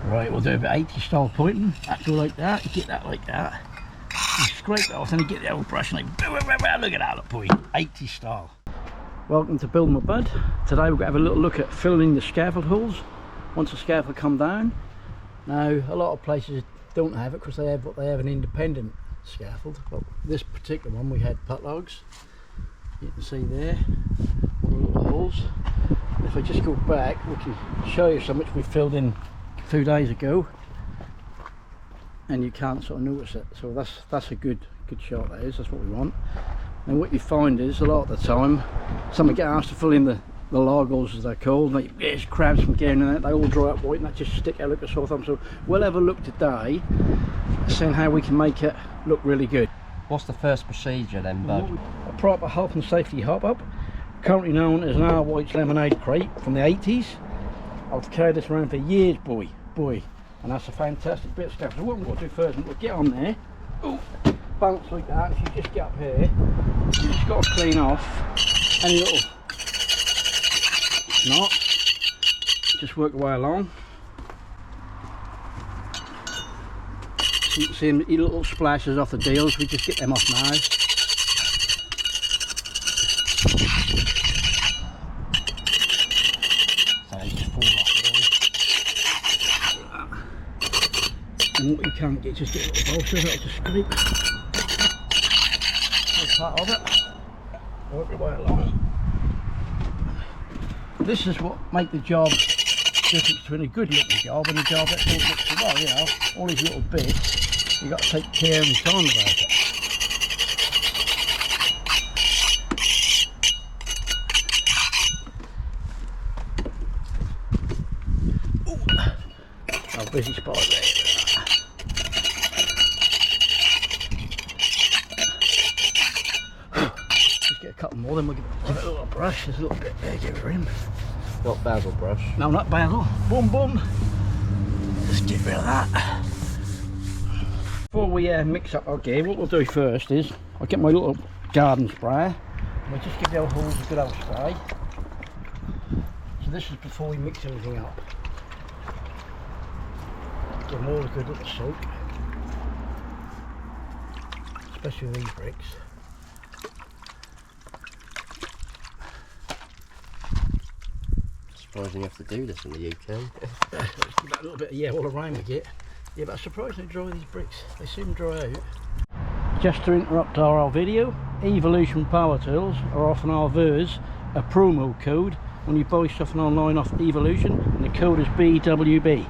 Right, we'll do a bit 80 style pointing. That go like that, you get that like that. You scrape it off and you get the old brush and like, look at that, look boy, 80 style. Welcome to Build My Bud. Today we're going to have a little look at filling in the scaffold holes once the scaffold come down. Now a lot of places don't have it because they have an independent scaffold, but this particular one we had putt logs. You can see there all the little holes. If I just go back, we can show you some which we filled in 2 days ago, and you can't sort of notice it. So that's a good shot. That is, that's what we want. And what you find is a lot of the time, someone get asked to fill in the log holes as they're called, and there's crabs from getting in it. They all dry up white, and that just stick out like a sore thumb. So we'll have a look today, seeing how we can make it look really good. What's the first procedure then, Bud? A proper health and safety hop up, currently known as an R. White's lemonade crate from the 80s. I've carried this around for years, boy, and that's a fantastic bit of stuff. So what I'm going to do first, we'll get on there, ooh, bounce like that. If you just get up here, you just got to clean off any little knot, just work your way along. So you can see them little splashes off the deals, we just get them off now. And what you can't get, just get a little bolster, that'll just scrape. That's part of it. Work your way along. This is what makes the job difference between a good looking job and a job that don't look so well, you know. All these little bits, you've got to take care and time about it. Ooh. Oh, busy spot there. Couple more, then we'll give it a little brush. There's a little bit there, give it rim. Not basil brush. No, not basil. Boom. Just get rid of that. Before we mix up our gear, what we'll do first is I'll get my little garden sprayer. We'll just give the old holes a good old spray. So this is before we mix anything up. Give them all a good little soak, especially with these bricks. Surprising you have to do this in the UK. That little bit of all around we get. Yeah, but surprisingly dry, these bricks, they soon dry out. Just to interrupt our video, Evolution Power Tools are offering our viewers a promo code when you buy stuff online off Evolution, and the code is BWB.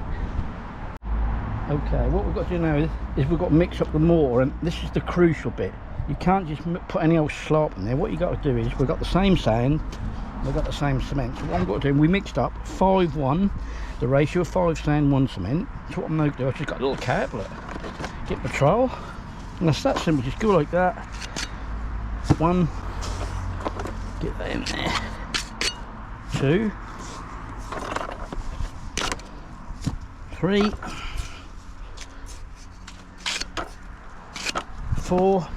Okay, what we've got to do now is we've got to mix up the mortar, and this is the crucial bit. You can't just put any old slop in there. What you got to do is, we've got the same sand, we've got the same cement. So what I'm going to do, we mixed up 5-1, the ratio of 5 sand, 1 cement. So what I'm going to do, I've just got a little cap, look, get my trowel, and that's that simple. Just go like that. 1, get that in there. 2, 3, 4,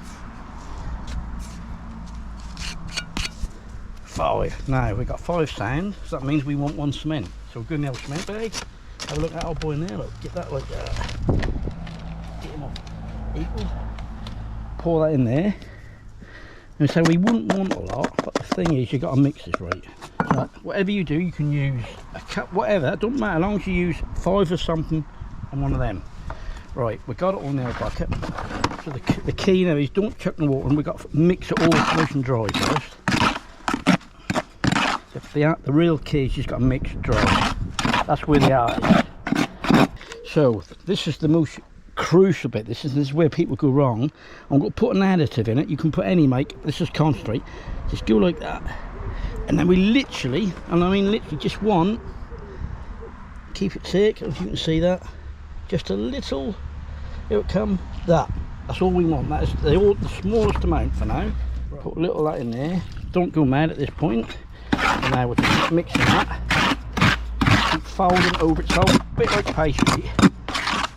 5. Now we've got 5 sand, so that means we want 1 cement. So we're good in the old cement bag. Have a look at that old boy in there, look, get that like that. Get him off equal. Pour that in there. And so we wouldn't want a lot, but the thing is, you've got to mix this right. So whatever you do, you can use a cup, whatever, it doesn't matter, as long as you use 5 of something and 1 of them. Right, we've got it all in our bucket. So the key now is don't chuck the water, and we've got to mix it all nice and dry first. The real key is you've got to mix it dry. That's where the art is. So this is the most crucial bit. This is where people go wrong. I'm going to put an additive in it. You can put any make. This is concentrate. Just go like that, and then we literally, and I mean literally, just want, keep it thick. If you can see that, just a little. Here it come. That's all we want. That is the smallest amount for now. Put a little of that in there. Don't go mad at this point. And now we're just mixing that, keep folding over it, so a bit like pastry.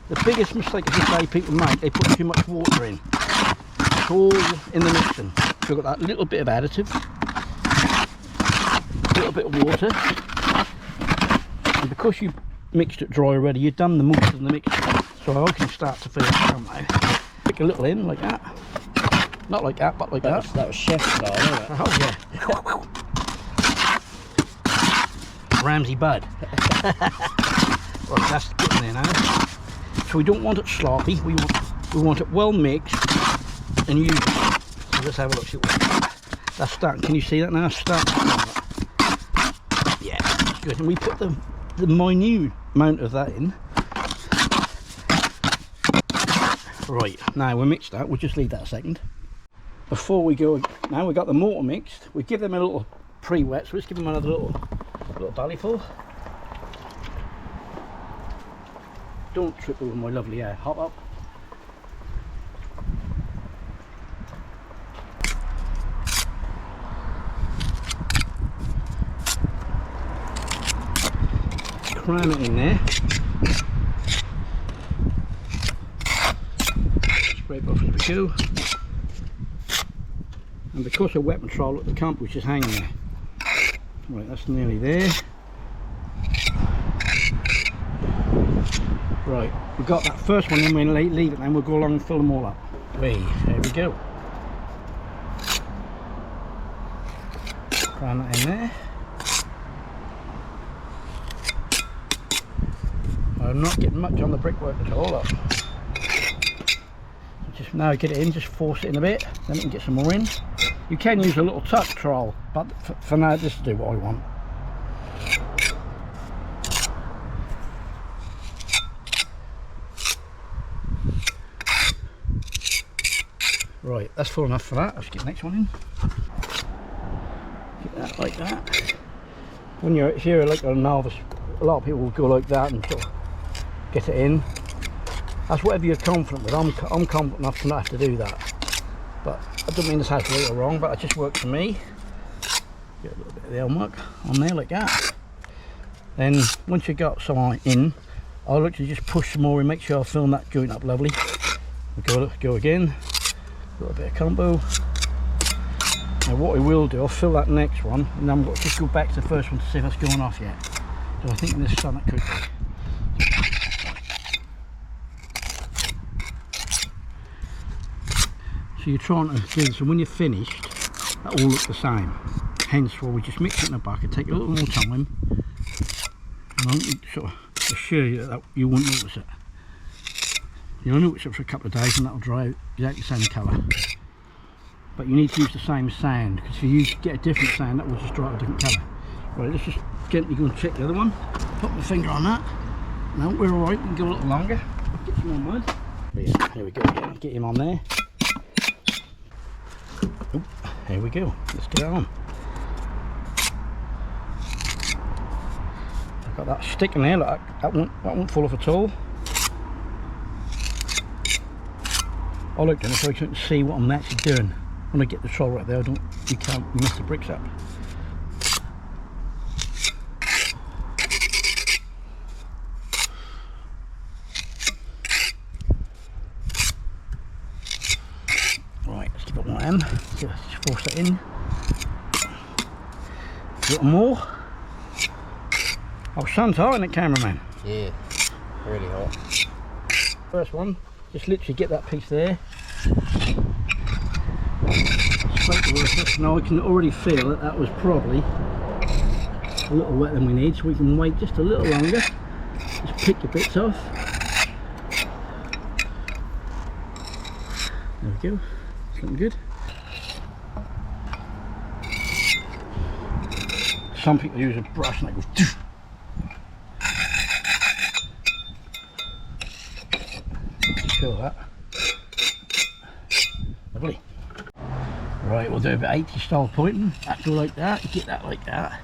The biggest mistake of this day people make, they put too much water in. It's all in the mixing. So we've got that little bit of additive, a little bit of water, and because you mixed it dry already. You've done the most of the mixture, so I can start to feel it down now. Stick a little in like that. Not like that, but like that. That was chef style, wasn't it? Oh yeah. Ramsay Bud. Right, that's getting there now. So we don't want it sloppy. We want it well mixed and used. So let's have a look. See what that's starting. Can you see that now? It's starting. Yeah, it's good. And we put the minute amount of that in. Right, now we're mixed that. We'll just leave that a second. Before we go, now we've got the mortar mixed. We give them a little pre-wet, so let's give them another little bellyful. Don't trip over my lovely hair. Hop up. Cram it in there. Scrape off as we go. And because of wet control, look, the compass is hanging there. Right, that's nearly there. Right, we've got that first one, then we'll leave it, then we'll go along and fill them all up. There we go. Cram that in there. I'm not getting much on the brickwork at all. Up. Just now get it in, just force it in a bit, then we can get some more in. You can use a little touch trowel, but for now, this will do what I want. Right, that's full enough for that. Let's get the next one in. Get that like that. When you're here like a novice, a lot of people will go like that and sort of get it in. That's whatever you're confident with. I'm confident enough to not have to do that. But I don't mean this has right or wrong, but it just works for me. Get a little bit of the elm work on there like that. Then once you've got some in, I'll literally just push some more and make sure I fill that joint up lovely. We'll go again. A little bit of combo. Now what I will do, I'll fill that next one, and then I'm going to just go back to the first one to see if that's going off yet. So I think this is something that could be. So you're trying to do this, and when you're finished, that all looks the same. Hence why we just mix it in a bucket, take a little more time, and I'll sort of assure you that you won't notice it. You'll notice it for a couple of days and that'll dry out exactly the same colour. But you need to use the same sand, because if you get a different sand, that will just dry out a different colour. Right, let's just gently go and check the other one. Put my finger on that. No, we're alright, we can go a little longer. Get some more mud. Yeah, here we go again, get him on there. Oop, here we go, let's get it on. I've got that stick in there, look, that won't fall off at all. I like doing it so I can see what I'm actually doing. When I get the troll right there, you can't mess the bricks up. Right, let's give it one hand. Just force that in. A little more. Oh, sun's hot in it, cameraman. Yeah, really hot. First one, just literally get that piece there. Now I can already feel that was probably a little wetter than we need, so we can wait just a little longer. Just pick the bits off. There we go, it's looking good. Some people use a brush and it goes feel that. Lovely. Right, we'll do a bit 80 style pointing. That go like that, you get that like that.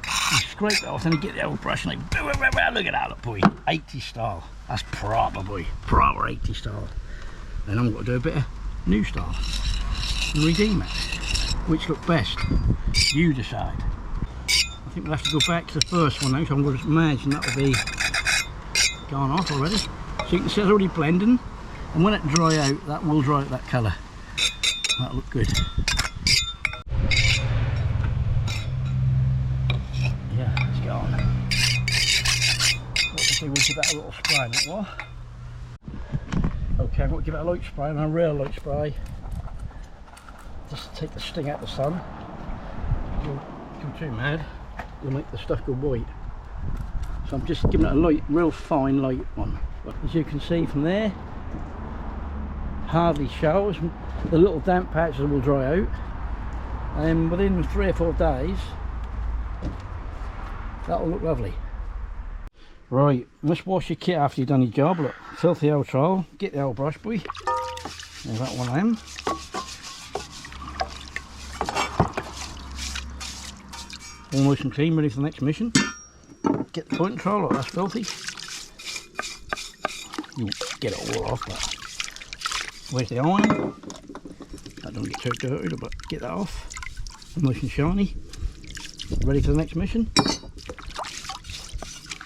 You scrape it off and you get the old brush and like, look at that, look, boy. 80 style. That's proper, boy. Proper 80 style. Then I'm going to do a bit of new style and redeem it. Which look best? You decide. I think we'll have to go back to the first one now, so I'm going to imagine that will be gone off already. So you can see it's already blending. And when it dry out, that will dry out that colour. That'll look good. Yeah, let's get on. What give that a little spray in it, what? Okay, I'm going to give it a light spray, and a real light spray. Just to take the sting out of the sun. You'll go too mad, you'll make the stuff go white. So I'm just giving it a light, real fine light one. But as you can see from there, hardly shows. The little damp patches will dry out, and within 3 or 4 days that'll look lovely. Right, must wash your kit after you've done your job. Look, filthy old trowel. Get the old brush, boy. There's that one of them. All nice and clean, ready for the next mission. Get the point trowel. Look, that's filthy. You get it all off, but where's the iron? That don't get too dirty, but get that off. Nice and shiny. Ready for the next mission.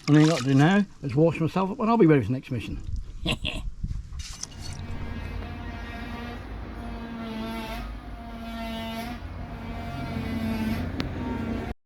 And all I've got to do now is wash myself up and I'll be ready for the next mission.